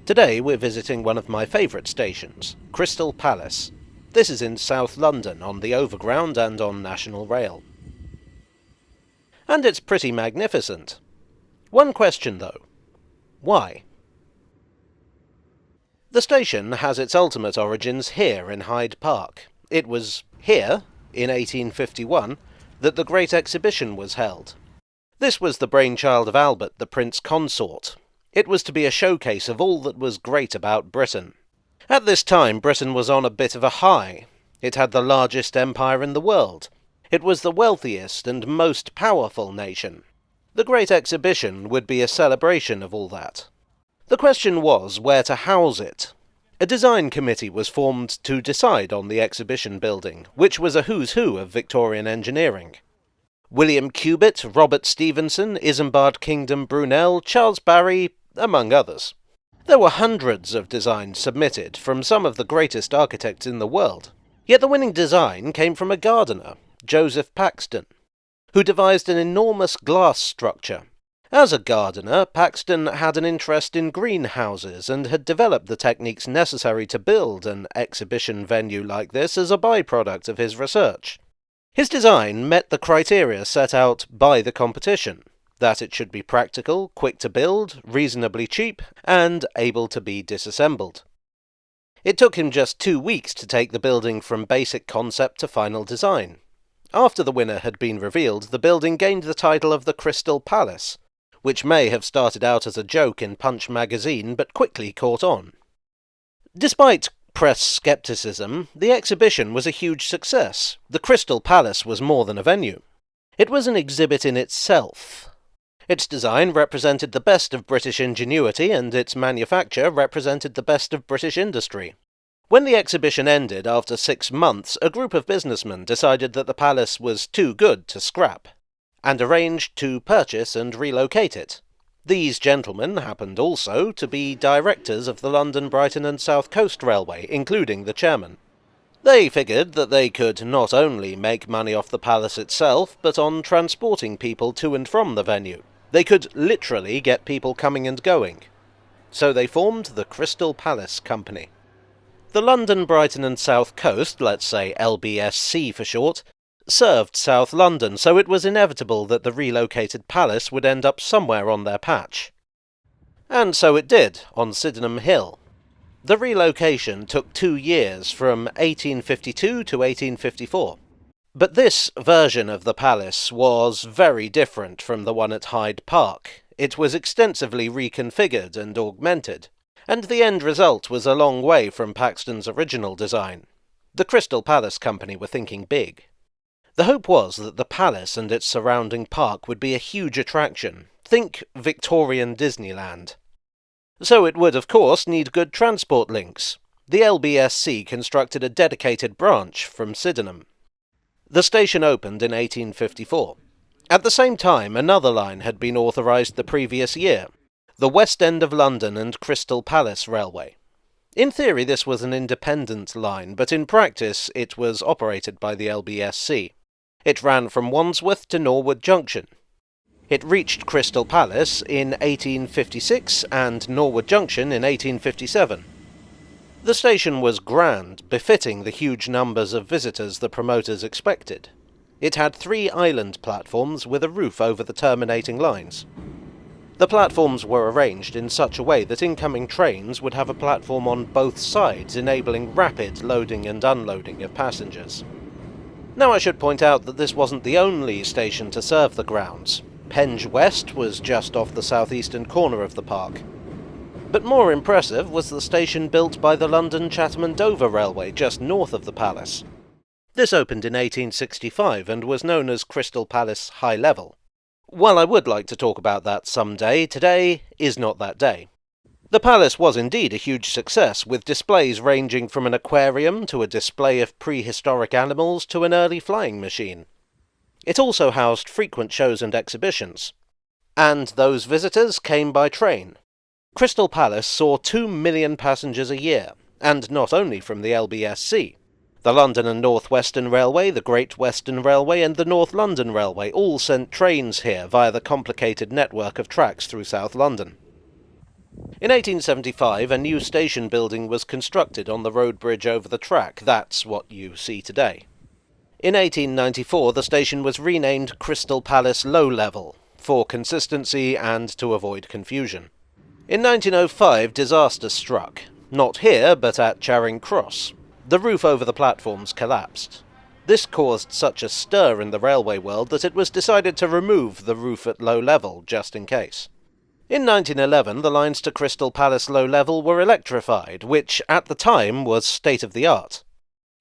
Today we're visiting one of my favourite stations, Crystal Palace. This is in South London on the Overground and on National Rail. And it's pretty magnificent. One question though. Why? The station has its ultimate origins here in Hyde Park. It was here, in 1851, that the Great Exhibition was held. This was the brainchild of Albert, the Prince Consort. It was to be a showcase of all that was great about Britain. At this time, Britain was on a bit of a high. It had the largest empire in the world. It was the wealthiest and most powerful nation. The Great Exhibition would be a celebration of all that. The question was where to house it. A design committee was formed to decide on the exhibition building, which was a who's who of Victorian engineering. William Cubitt, Robert Stephenson, Isambard Kingdom Brunel, Charles Barry, among others. There were hundreds of designs submitted from some of the greatest architects in the world. Yet the winning design came from a gardener, Joseph Paxton, who devised an enormous glass structure. As a gardener, Paxton had an interest in greenhouses and had developed the techniques necessary to build an exhibition venue like this as a byproduct of his research. His design met the criteria set out by the competition, that it should be practical, quick to build, reasonably cheap, and able to be disassembled. It took him just 2 weeks to take the building from basic concept to final design. After the winner had been revealed, the building gained the title of the Crystal Palace, which may have started out as a joke in Punch magazine, but quickly caught on. Despite press scepticism, the exhibition was a huge success. The Crystal Palace was more than a venue. It was an exhibit in itself. Its design represented the best of British ingenuity, and its manufacture represented the best of British industry. When the exhibition ended after 6 months, a group of businessmen decided that the palace was too good to scrap, and arranged to purchase and relocate it. These gentlemen happened also to be directors of the London, Brighton and South Coast Railway, including the chairman. They figured that they could not only make money off the palace itself, but on transporting people to and from the venue. They could literally get people coming and going. So they formed the Crystal Palace Company. The London, Brighton and South Coast, let's say LBSC for short, served South London, so it was inevitable that the relocated palace would end up somewhere on their patch. And so it did, on Sydenham Hill. The relocation took 2 years, from 1852 to 1854. But this version of the palace was very different from the one at Hyde Park. It was extensively reconfigured and augmented, and the end result was a long way from Paxton's original design. The Crystal Palace Company were thinking big. The hope was that the palace and its surrounding park would be a huge attraction. Think Victorian Disneyland. So it would, of course, need good transport links. The LBSC constructed a dedicated branch from Sydenham. The station opened in 1854. At the same time, another line had been authorised the previous year, the West End of London and Crystal Palace Railway. In theory this was an independent line, but in practice it was operated by the LBSC. It ran from Wandsworth to Norwood Junction. It reached Crystal Palace in 1856 and Norwood Junction in 1857. The station was grand, befitting the huge numbers of visitors the promoters expected. It had 3 island platforms with a roof over the terminating lines. The platforms were arranged in such a way that incoming trains would have a platform on both sides, enabling rapid loading and unloading of passengers. Now I should point out that this wasn't the only station to serve the grounds. Penge West was just off the southeastern corner of the park. But more impressive was the station built by the London, Chatham and Dover Railway just north of the palace. This opened in 1865 and was known as Crystal Palace High Level. While I would like to talk about that someday, today is not that day. The palace was indeed a huge success, with displays ranging from an aquarium to a display of prehistoric animals to an early flying machine. It also housed frequent shows and exhibitions. And those visitors came by train. Crystal Palace saw 2 million passengers a year, and not only from the LBSC. The London and North Western Railway, the Great Western Railway and the North London Railway all sent trains here via the complicated network of tracks through South London. In 1875, a new station building was constructed on the road bridge over the track. That's what you see today. In 1894, the station was renamed Crystal Palace Low Level, for consistency and to avoid confusion. In 1905, disaster struck. Not here, but at Charing Cross. The roof over the platforms collapsed. This caused such a stir in the railway world that it was decided to remove the roof at low level, just in case. In 1911, the lines to Crystal Palace Low Level were electrified, which, at the time, was state-of-the-art.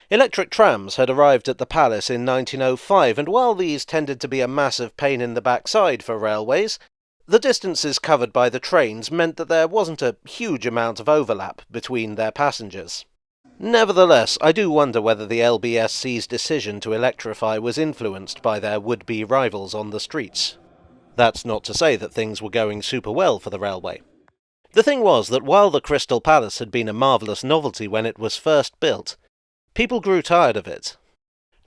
Electric trams had arrived at the palace in 1905, and while these tended to be a massive pain in the backside for railways, the distances covered by the trains meant that there wasn't a huge amount of overlap between their passengers. Nevertheless, I do wonder whether the LBSC's decision to electrify was influenced by their would-be rivals on the streets. That's not to say that things were going super well for the railway. The thing was that while the Crystal Palace had been a marvellous novelty when it was first built, people grew tired of it.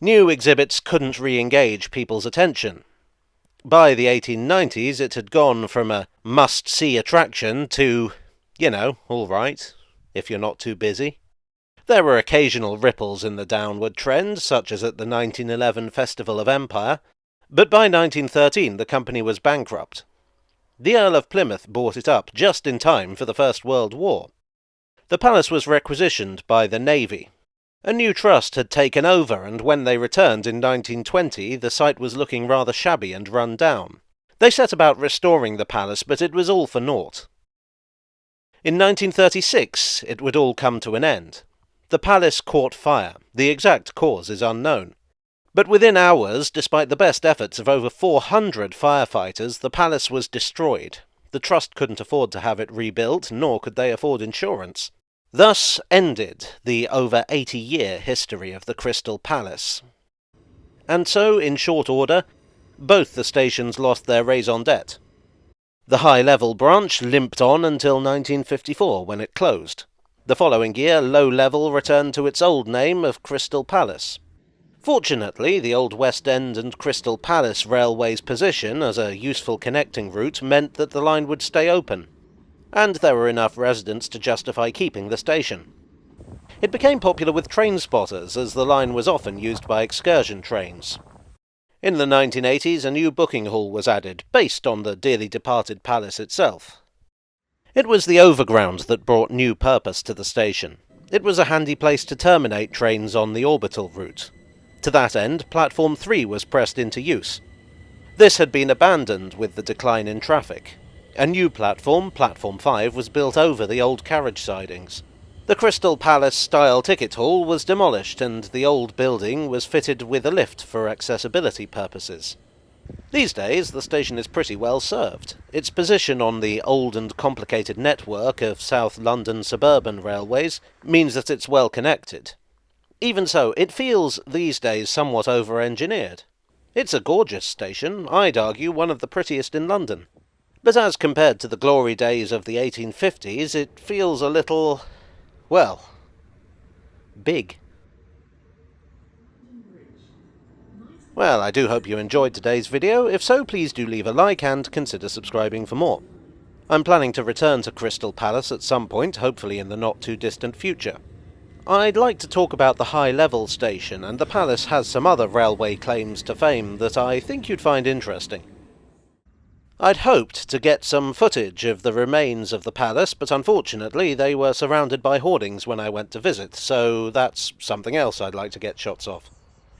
New exhibits couldn't re-engage people's attention. By the 1890s, it had gone from a must-see attraction to, all right, if you're not too busy. There were occasional ripples in the downward trend, such as at the 1911 Festival of Empire, but by 1913 the company was bankrupt. The Earl of Plymouth bought it up just in time for the First World War. The palace was requisitioned by the Navy. A new trust had taken over, and when they returned in 1920, the site was looking rather shabby and run down. They set about restoring the palace, but it was all for naught. In 1936, it would all come to an end. The palace caught fire. The exact cause is unknown. But within hours, despite the best efforts of over 400 firefighters, the palace was destroyed. The trust couldn't afford to have it rebuilt, nor could they afford insurance. Thus ended the over 80-year history of the Crystal Palace. And so, in short order, both the stations lost their raison d'etre. The high-level branch limped on until 1954, when it closed. The following year, Low Level returned to its old name of Crystal Palace. Fortunately, the old West End and Crystal Palace Railway's position as a useful connecting route meant that the line would stay open, and there were enough residents to justify keeping the station. It became popular with train spotters, as the line was often used by excursion trains. In the 1980s, a new booking hall was added, based on the dearly departed palace itself. It was the overground that brought new purpose to the station. It was a handy place to terminate trains on the orbital route. To that end, Platform 3 was pressed into use. This had been abandoned with the decline in traffic. A new platform, Platform 5, was built over the old carriage sidings. The Crystal Palace-style ticket hall was demolished, and the old building was fitted with a lift for accessibility purposes. These days, the station is pretty well served. Its position on the old and complicated network of South London suburban railways means that it's well connected. Even so, it feels these days somewhat over-engineered. It's a gorgeous station, I'd argue one of the prettiest in London. But as compared to the glory days of the 1850s, it feels a little, well, big. Well, I do hope you enjoyed today's video. If so, please do leave a like and consider subscribing for more. I'm planning to return to Crystal Palace at some point, hopefully in the not-too-distant future. I'd like to talk about the high-level station, and the palace has some other railway claims to fame that I think you'd find interesting. I'd hoped to get some footage of the remains of the palace, but unfortunately they were surrounded by hoardings when I went to visit, so that's something else I'd like to get shots of.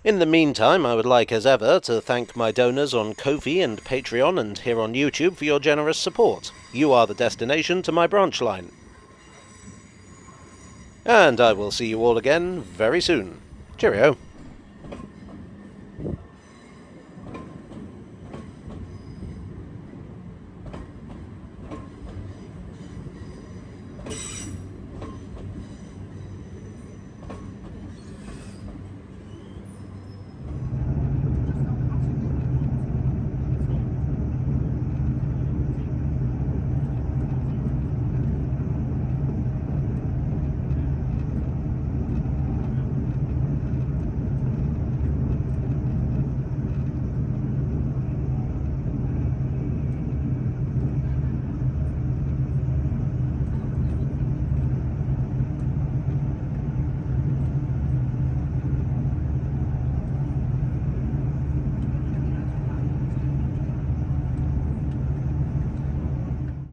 In the meantime, I would like, as ever, to thank my donors on Ko-fi and Patreon and here on YouTube for your generous support. You are the destination to my branch line. And I will see you all again very soon. Cheerio.